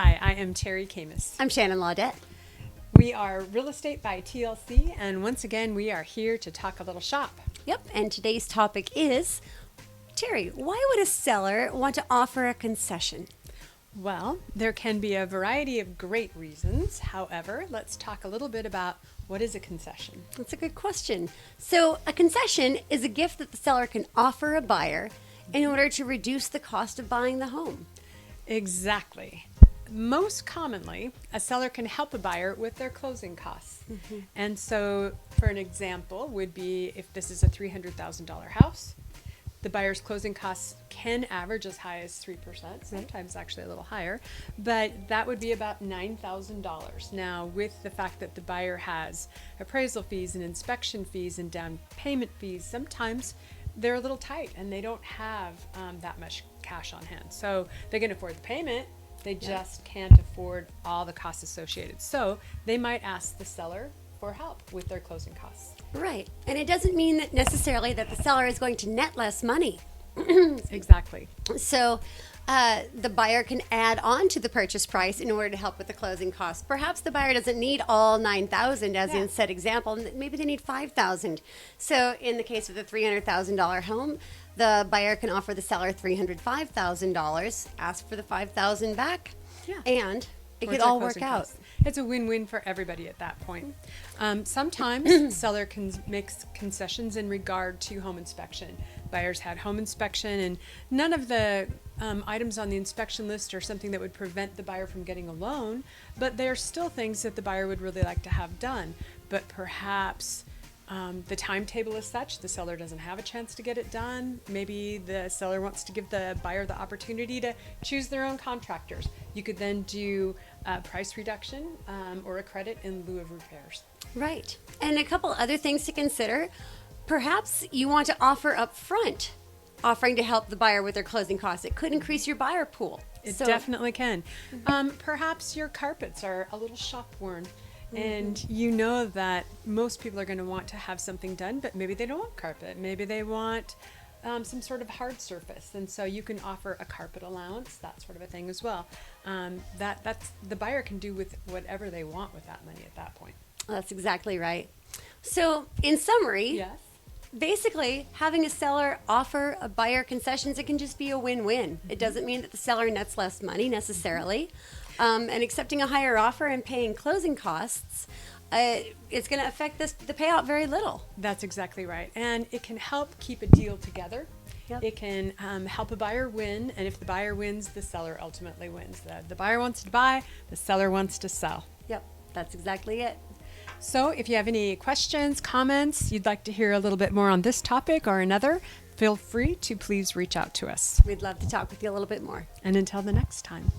Hi, I am Terry Camus. I'm Shannon Laudette. We are Real Estate by TLC, and once again, we are here to talk a little shop. Yep, and today's topic is, Terry, why would a seller want to offer a concession? Well, there can be a variety of great reasons. However, let's talk a little bit about what is a concession. That's a good question. So, a concession is a gift that the seller can offer a buyer in order to reduce the cost of buying the home. Exactly. Most commonly, a seller can help a buyer with their closing costs. And so, for an example, would be if this is a $300,000 house, the buyer's closing costs can average as high as 3%, sometimes actually a little higher, but that would be about $9,000. Now, with the fact that the buyer has appraisal fees and inspection fees and down payment fees, sometimes they're a little tight and they don't have that much cash on hand. So they can afford the payment, they just can't afford all the costs associated. So they might ask the seller for help with their closing costs. Right. And it doesn't mean that necessarily that the seller is going to net less money. Exactly. So the buyer can add on to the purchase price in order to help with the closing costs. Perhaps the buyer doesn't need all $9,000 as in said example. Maybe they need $5,000. So in the case of the $300,000 home, the buyer can offer the seller $305,000, ask for the $5,000 back, and it could all work out. It's a win-win for everybody at that point. Sometimes the seller can make concessions in regard to home inspection. Buyers had home inspection, and none of the items on the inspection list are something that would prevent the buyer from getting a loan, but there are still things that the buyer would really like to have done. But perhaps the timetable is such the seller doesn't have a chance to get it done. Maybe the seller wants to give the buyer the opportunity to choose their own contractors. You could then do a price reduction or a credit in lieu of repairs. Right. And a couple other things to consider. Perhaps you want to offer up front, offering to help the buyer with their closing costs. It could increase your buyer pool. It definitely can. Perhaps your carpets are a little shop worn. And you know that most people are going to want to have something done, but maybe they don't want carpet. Maybe they want some sort of hard surface. And so you can offer a carpet allowance, that sort of a thing as well. That's the buyer can do with whatever they want with that money at that point. That's exactly right. So in summary, basically having a seller offer a buyer concessions, it can just be a win-win. It doesn't mean that the seller nets less money necessarily. And accepting a higher offer and paying closing costs, it's going to affect the payout very little. That's exactly right. And it can help keep a deal together. It can help a buyer win. And if the buyer wins, the seller ultimately wins. The buyer wants to buy, the seller wants to sell. Yep, that's exactly it. So if you have any questions, comments, you'd like to hear a little bit more on this topic or another, feel free to please reach out to us. We'd love to talk with you a little bit more. And until the next time.